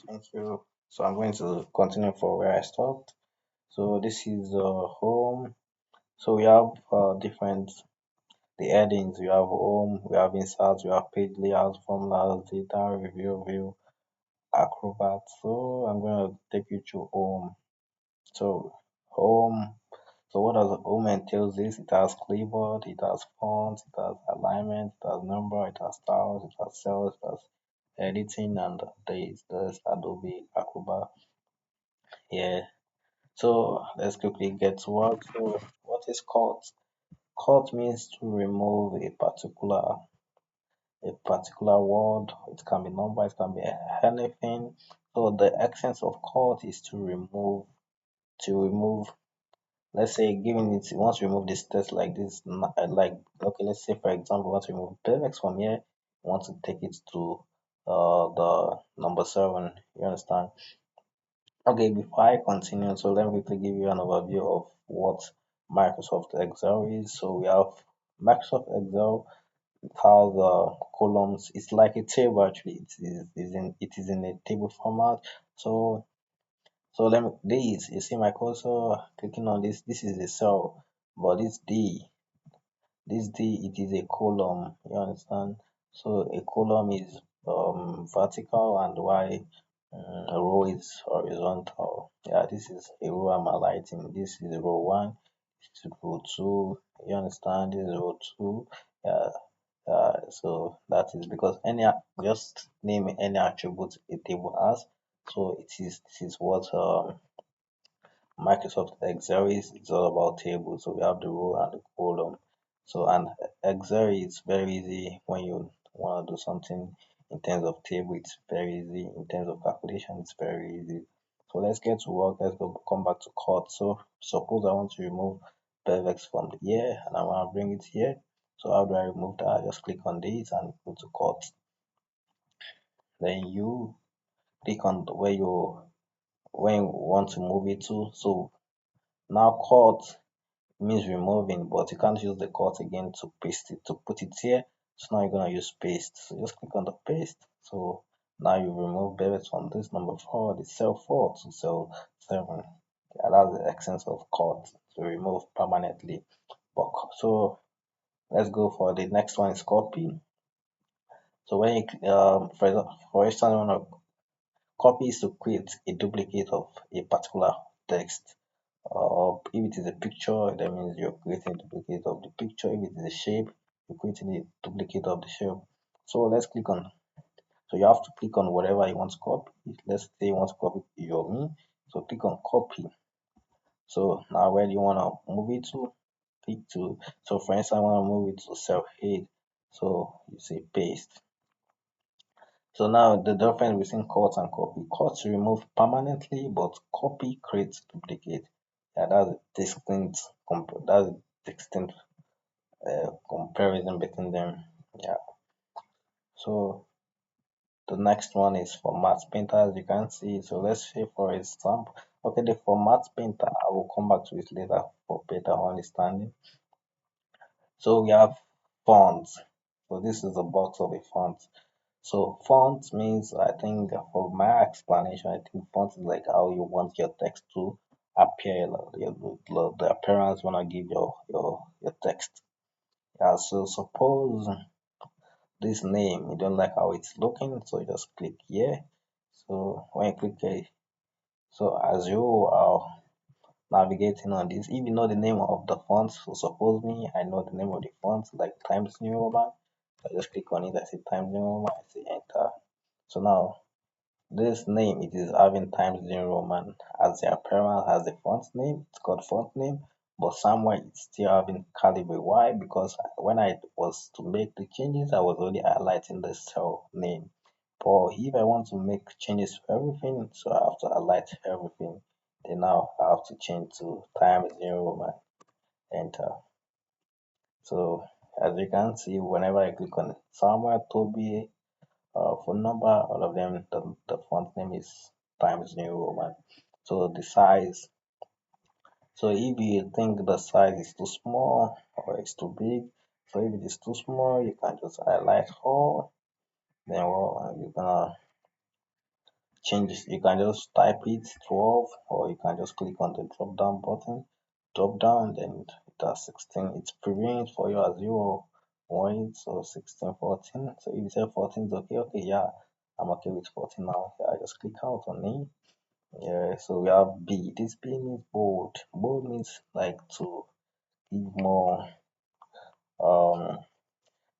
Thank you. So I'm going to continue for where I stopped. So this is home. So we have different the headings. We have home, we have inserts, we have page layout, formulas, data, review, view, acrobat. So I'm going to take you to home. So home. So what does home entails this? It has clipboard, it has fonts, it has alignment, it has number, it has styles, it has cells, it has editing, and there's Adobe Acrobat. Yeah. So let's quickly get to work. So what is cut? Cut means to remove a particular word. It can be number, it can be anything. So the essence of cut is to remove. Let's say, given it, you want to remove this text like this, like okay, let's say for example, you want to remove text from here. You want to take it to the number 7. You understand? Okay, before I continue, so let me quickly give you an overview of what Microsoft Excel is. So we have Microsoft Excel. It has columns. It's like a table actually. It is in a table format. So let me this. You see my cursor clicking on this. This is a cell, but this D, it is a column. You understand? So a column is vertical, and while a row is horizontal. Yeah, this is a row I'm highlighting. This is row one. This is row two. You understand? This is row two. Yeah. So that is because just name any attribute a table has. So this is what Microsoft Excel is all about tables. So we have the row and the column. So and Excel is very easy when you want to do something in terms of table. It's very easy in terms of calculation. It's very easy. So let's get to work. Let's go come back to cut. So suppose I want to remove Pelvex from here and I want to bring it here. So how do I remove that? I just click on this and go to cut. Then you click on where you when you want to move it to. So now cut means removing, but you can't use the cut again to paste it to put it here. So now you're gonna use paste. So just click on the paste. So now you remove Bevets from this number 4, the cell 4 to cell 7. Yeah, that's the essence of cut to remove permanently. So let's go for the next one is copy. So when you for instance, you want to copy is to create a duplicate of a particular text. If it is a picture, that means you're creating a duplicate of the picture. If it is a shape, you're creating a duplicate of the shape. So let's click on. So you have to click on whatever you want to copy. Let's say you want to copy your me. So click on copy. So now where do you want to move it to? Click to. So for instance, I want to move it to cell 8. So you say paste. So now the difference between cut and copy. Cut remove permanently, but copy creates duplicate. Yeah, that's a distinct comparison between them. Yeah. So the next one is format painter, as you can see. So let's say for example, okay, the format painter, I will come back to it later for better understanding. So we have fonts. So this is the box of a font. So font means, I think for my explanation, I think font is like how you want your text to appear, like the appearance you wanna give your text. Yeah, so suppose this name you don't like how it's looking, so you just click here. So when you click here, so as you are navigating on this, if you know the name of the font, so suppose me, I know the name of the font like Times New Roman. I just click on it, I say Times New Roman, I say enter. So now this name, it is having Times New Roman as the appearance, as the font name. It's called font name, but somewhere it's still having Calibre. Why? Because when I was to make the changes, I was already highlighting the cell name. But if I want to make changes to everything, so I have to highlight everything. Then now I have to change to Times New Roman. Enter. So as you can see, whenever I click on Samuel, Toby, phone number, all of them, the font name is Times New Roman. So the size, so if you think the size is too small or it's too big, so if it is too small, you can just highlight all, then well, you're gonna changes, you can just type it 12, or you can just click on the drop down button, drop down, then it has 16. It's previewing it for you as 0 1, so 16 14. So if you say 14 is okay, okay, yeah, I'm okay with 14 now. Yeah, I just click out on it. Yeah, so we have B. This B means bold. Bold means like to give more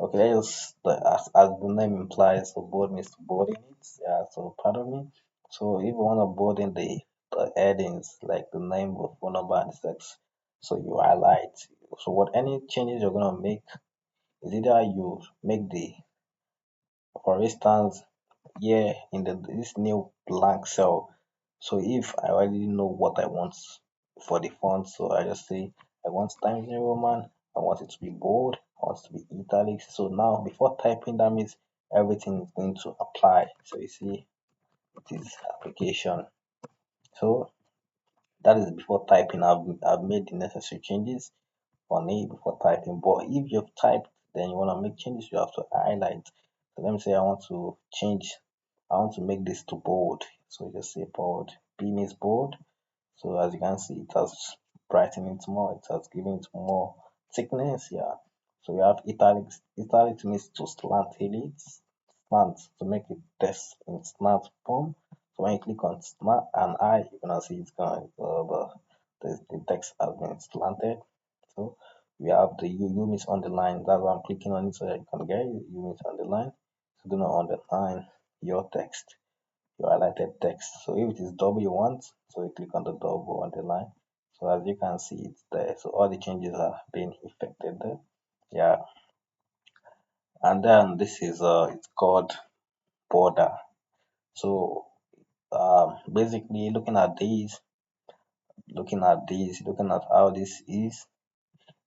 okay, as the name implies, so bold means to bold in it. Yeah, so pardon me. So if you want to bold in the headings, like the name, the phone number, and the sex, so you highlight. So what any changes you're gonna make is either you make the, for instance, here in this new blank cell. So if I already know what I want for the font, so I just say I want Times New Roman, I want it to be bold, I want it to be italics. So now before typing, that means everything is going to apply. So you see it is application. So that is before typing. I've made the necessary changes on it before typing. But if you've typed, then you want to make changes, you have to highlight. So let me say I want to change, I want to make this to bold. So you just say bold. B means bold. So as you can see, it has brightened it more, it has given it more thickness. Yeah. So we have italics. Italics means to slant it, slant, to make it text in slant form. So when you click on slant and I, you're gonna see it's gonna the text has been slanted. So we have the U means underline. That's why I'm clicking on it so that you can get it. U means underline. So do not underline your text, your highlighted text. So if it is double you want, so you click on the double underline. So as you can see, it's there. So all the changes are being effected there. Yeah. And then this is it's called border. So basically looking at how this is,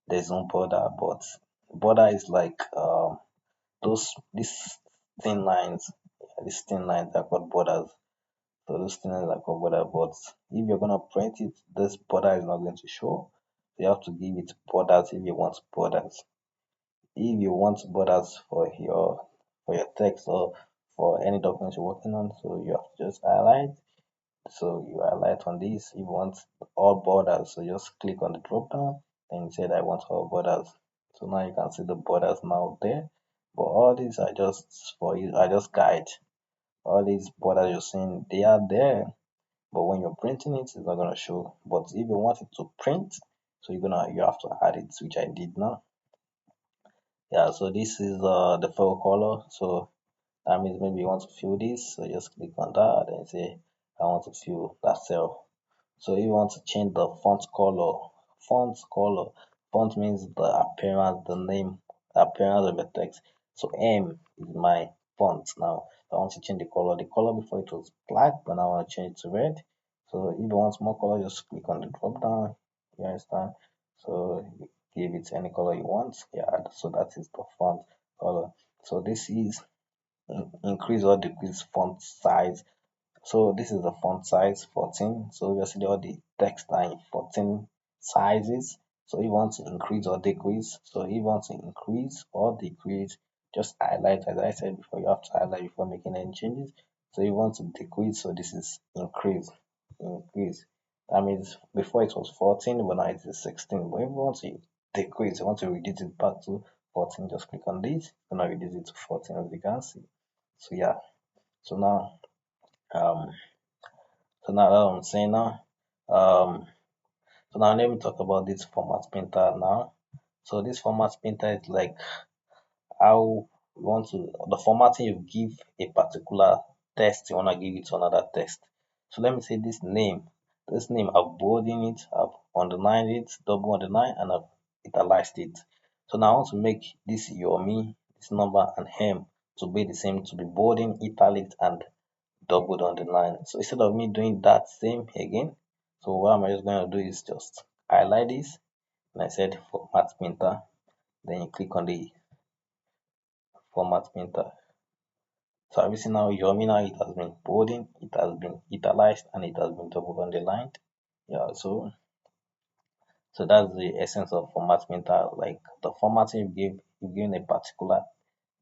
there's no border, but border is like these thin lines. Yeah, these thin lines are called borders. So those thin lines are called border, but if you're gonna print it, this border is not going to show. You have to give it borders if you want borders. If you want borders for your text or for any document you're working on, so you have to just highlight. So you highlight on this. If you want all borders, so just click on the drop down and you said I want all borders. So now you can see the borders now there. But all these are just for you, are just guide. All these borders you're seeing, they are there, but when you're printing it, it's not gonna show. But if you want it to print, so you have to add it, which I did now. Yeah, so this is the fill color. So that means maybe you want to fill this, so just click on that and say I want to fill that cell. So if you want to change the font means the appearance, the name, the appearance of the text. So M is my font now. I want to change the color. The color before it was black, but now I want to change it to red. So if you want more color, just click on the drop down. You understand? So you give it any color you want. Yeah, so that is the font color. So this is increase or decrease font size. So this is the font size 14. So obviously all the text are in 14 sizes. So if you want to increase or decrease, so if you want to increase or decrease, just highlight. As I said before, you have to highlight before making any changes. So if you want to decrease, so this is increase. Increase. That means before it was 14, but now it is 16. But if you want to decrease, you want to reduce it back to 14, just click on this. You're gonna reduce it to 14 as you can see. So yeah. So now um so now that I'm saying now, um, so now let me talk about this format painter now. So this format painter is like how you want to, the formatting you give a particular text, you want to give it to another text. So let me say this name I've bolded it, I've underlined it, double underlined, and I've italicized it. So now I want to make this your me, this number and hem to be the same, to be bolding, italic, and doubled on the line. So instead of me doing that same again, so what I'm just going to do is just highlight this and I said format painter. Then you click on the format painter. So have you seen now your now it has been bolding, it has been italicized, and it has been double underlined. Yeah, so that's the essence of format painter. Like the formatting you give a particular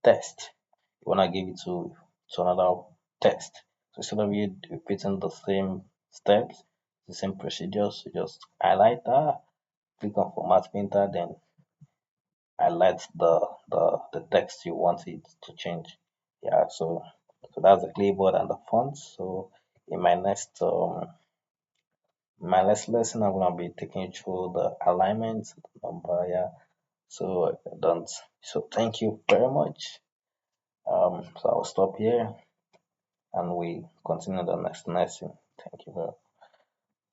text. You wanna give it to another text. instead of you repeating the same steps, the same procedures, you just highlight that, click on format painter, then highlight the text you want it to change. Yeah, so that's the clipboard and the fonts. So in my next lesson, I'm gonna be taking you through the alignment, the number, yeah. So don't. So thank you very much. So I'll stop here and we continue the next lesson. Thank you very much.